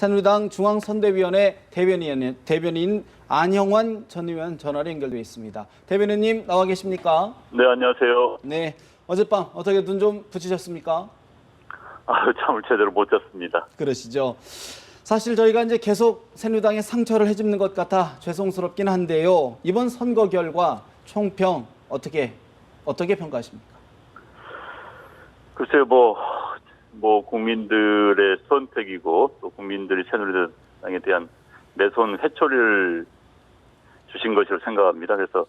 새누리당 중앙선대위원회 대변인 안형환 전 의원 전화로 연결되어 있습니다. 대변인님 나와 계십니까? 네, 안녕하세요. 네, 어젯밤 어떻게 눈 좀 붙이셨습니까? 잠을 제대로 못 잤습니다. 그러시죠. 사실 저희가 이제 계속 새누리당에 상처를 해집는 것 같아 죄송스럽긴 한데요. 이번 선거 결과 총평 어떻게 평가하십니까? 글쎄요, 국민들의 선택이고 또 국민들이 새누리당에 대한 매손 회초리를 주신 것이라고 생각합니다. 그래서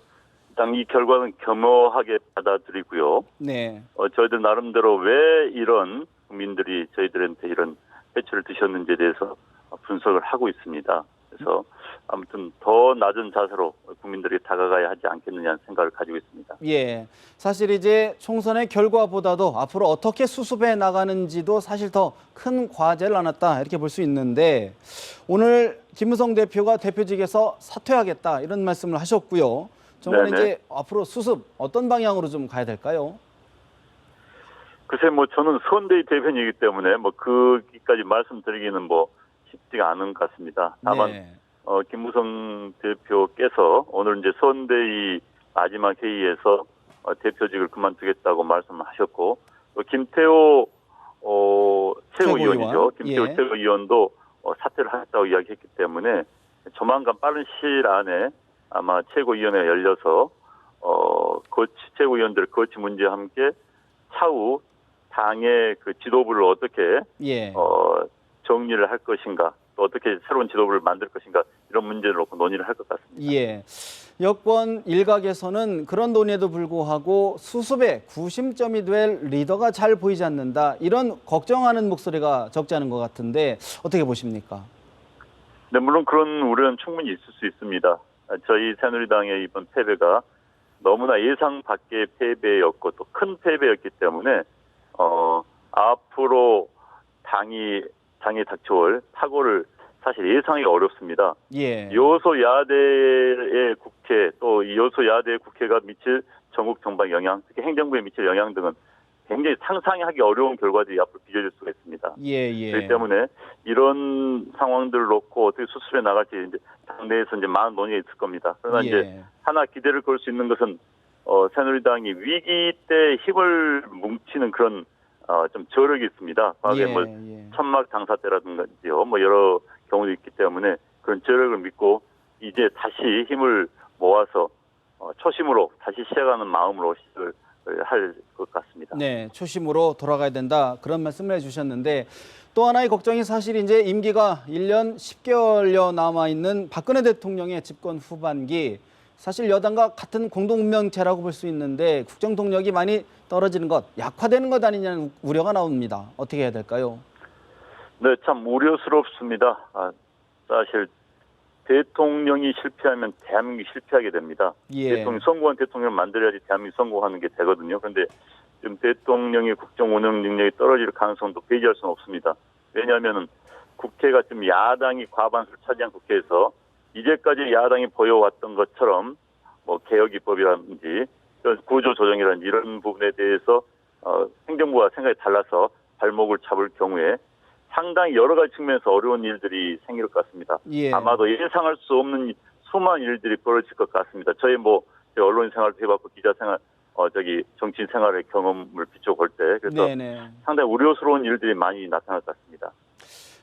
일단 이 결과는 겸허하게 받아들이고요. 네. 저희들 나름대로 왜 이런 국민들이 저희들한테 이런 회초리를 드셨는지에 대해서 분석을 하고 있습니다. 그래서 아무튼 더 낮은 자세로 국민들이 다가가야 하지 않겠느냐는 생각을 가지고 있습니다. 예, 사실 이제 총선의 결과보다도 앞으로 어떻게 수습해 나가는지도 사실 더 큰 과제를 안았다 이렇게 볼 수 있는데 오늘 김무성 대표가 대표직에서 사퇴하겠다 이런 말씀을 하셨고요. 정말 네네. 이제 앞으로 수습 어떤 방향으로 좀 가야 될까요? 글쎄 저는 선대위 대변이기 때문에 거기까지 말씀드리기는 쉽지가 않은 것 같습니다. 다만 네. 김무성 대표께서 오늘 이제 선대위 마지막 회의에서 대표직을 그만두겠다고 말씀하셨고 또 김태호 최고위원이죠. 김태호 예. 최고위원도 사퇴를 하겠다고 이야기했기 때문에 조만간 빠른 시일 안에 아마 최고위원회가 열려서 최고위원들의 거치 문제와 함께 차후 당의 그 지도부를 어떻게 예. 정리를 할 것인가, 또 어떻게 새로운 지도부를 만들 것인가 이런 문제를 놓고 논의를 할 것 같습니다. 예. 여권 일각에서는 그런 논의에도 불구하고 수습의 구심점이 될 리더가 잘 보이지 않는다. 이런 걱정하는 목소리가 적지 않은 것 같은데 어떻게 보십니까? 네, 물론 그런 우려는 충분히 있을 수 있습니다. 저희 새누리당의 이번 패배가 너무나 예상 밖의 패배였고 또 큰 패배였기 때문에 앞으로 당에 닥쳐올 사고를 사실 예상하기가 어렵습니다. 예. 여소야대의 국회 또 이 여소야대의 국회가 미칠 전국 정방 영향, 특히 행정부에 미칠 영향 등은 굉장히 상상하기 어려운 결과들이 앞으로 빚어질 수가 있습니다. 예. 그렇기 때문에 이런 상황들을 놓고 어떻게 수습해 나갈지 이제 당내에서 이제 많은 논의가 있을 겁니다. 그러나 이제 하나 기대를 걸 수 있는 것은 새누리당이 위기 때 힘을 뭉치는 그런 좀 저력이 있습니다. 과거에 천막 당사 때라든지요, 여러 경우도 있기 때문에 그런 저력을 믿고 이제 다시 힘을 모아서 초심으로 다시 시작하는 마음으로 시작을 할 것 같습니다. 네, 초심으로 돌아가야 된다 그런 말씀을 해주셨는데 또 하나의 걱정이 사실 이제 임기가 1년 10개월여 남아 있는 박근혜 대통령의 집권 후반기. 사실 여당과 같은 공동 운명체라고 볼 수 있는데 국정 동력이 많이 떨어지는 것, 약화되는 것 아니냐는 우려가 나옵니다. 어떻게 해야 될까요? 네, 참 우려스럽습니다. 사실 대통령이 실패하면 대한민국이 실패하게 됩니다. 예. 성공한 대통령을 만들어야지 대한민국이 성공하는 게 되거든요. 그런데 지금 대통령의 국정 운영 능력이 떨어질 가능성도 배제할 수는 없습니다. 왜냐하면 국회가 지금 야당이 과반수를 차지한 국회에서 이제까지 야당이 보여왔던 것처럼 개혁 입법이라든지 구조 조정이라든지 이런 부분에 대해서 행정부와 생각이 달라서 발목을 잡을 경우에 상당히 여러 가지 측면에서 어려운 일들이 생길 것 같습니다. 예. 아마도 예상할 수 없는 수많은 일들이 벌어질 것 같습니다. 저희 언론 생활도 해봤고 기자 생활, 정치인 생활의 경험을 비춰볼 때 그래서 상당히 우려스러운 일들이 많이 나타날 것 같습니다.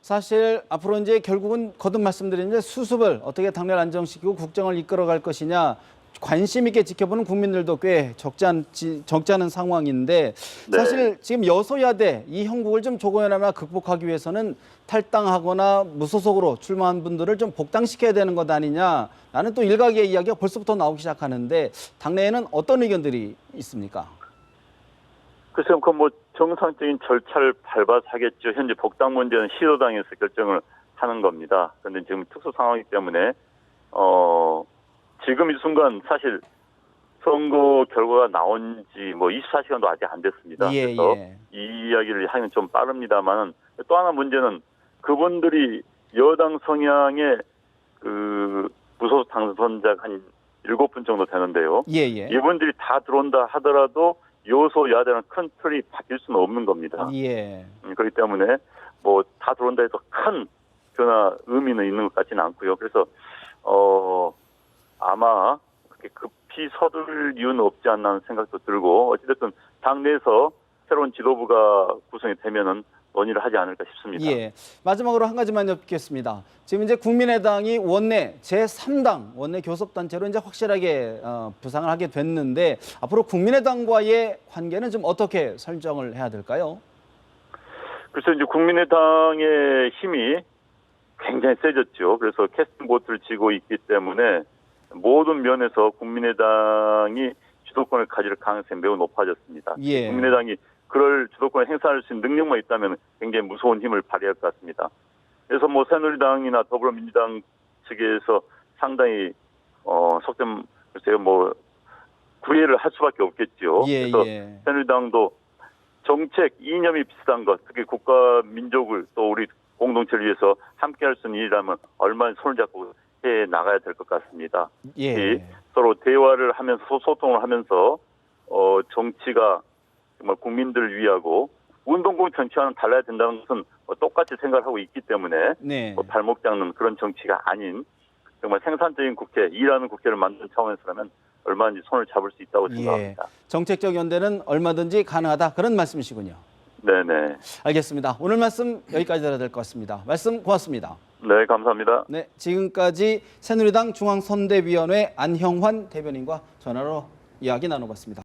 사실 앞으로 이제 결국은 거듭 말씀드린 수습을 어떻게 당내를 안정시키고 국정을 이끌어갈 것이냐 관심 있게 지켜보는 국민들도 꽤 적지 않은 상황인데 사실 지금 여소야대 이 형국을 좀 조금이나마 극복하기 위해서는 탈당하거나 무소속으로 출마한 분들을 좀 복당시켜야 되는 것 아니냐. 나는 또 일각의 이야기가 벌써부터 나오기 시작하는데 당내에는 어떤 의견들이 있습니까? 글쎄요, 정상적인 절차를 밟아서 하겠죠. 현재 복당 문제는 시도당에서 결정을 하는 겁니다. 그런데 지금 특수 상황이기 때문에 지금 이 순간 사실 선거 결과가 나온 지 24시간도 아직 안 됐습니다. 그래서 이 이야기를 하면 좀 빠릅니다만 또 하나 문제는 그분들이 여당 성향의 무소속 당선자가 한 7분 정도 되는데요. 이분들이 다 들어온다 하더라도 여소야대는 큰 틀이 바뀔 수는 없는 겁니다. 그렇기 때문에 다 들어온다 해서 큰 전혀 의미는 있는 것 같지는 않고요. 그래서 아마 그렇게 급히 서둘 이유는 없지 않나 하는 생각도 들고 어찌됐든 당내에서 새로운 지도부가 구성이 되면은 논의를 하지 않을까 싶습니다. 예. 마지막으로 한 가지만 여쭙겠습니다. 지금 이제 국민의당이 원내 제3당 원내 교섭단체로 이제 확실하게 부상을 하게 됐는데 앞으로 국민의당과의 관계는 좀 어떻게 설정을 해야 될까요? 그래서 이제 국민의당의 힘이 굉장히 세졌죠. 그래서 캐스팅 보트를 쥐고 있기 때문에 모든 면에서 국민의당이 주도권을 가질 가능성이 매우 높아졌습니다. 예. 국민의당이 그럴 주도권을 행사할 수 있는 능력만 있다면 굉장히 무서운 힘을 발휘할 것 같습니다. 그래서 뭐 새누리당이나 더불어민주당 측에서 상당히 속된 글쎄요 뭐 구애를 할 수밖에 없겠죠. 예, 그래서 예. 새누리당도 정책 이념이 비슷한 것, 특히 국가 민족을 또 우리 공동체를 위해서 함께할 수 있는 일이라면 얼마나 손을 잡고 해 나가야 될 것 같습니다. 예. 서로 대화를 하면서 소통을 하면서 정치가 정말 국민들을 위하고 운동권 정치와는 달라야 된다는 것은 똑같이 생각하고 있기 때문에 네. 발목 잡는 그런 정치가 아닌 정말 생산적인 국회, 일하는 국회를 만드는 차원에서라면 얼마든지 손을 잡을 수 있다고 생각합니다. 정책적 연대는 얼마든지 가능하다 그런 말씀이시군요. 네네. 알겠습니다. 오늘 말씀 여기까지 들어야 될 것 같습니다. 말씀 고맙습니다. 네, 감사합니다. 네, 지금까지 새누리당 중앙선대위원회 안형환 대변인과 전화로 이야기 나눠봤습니다.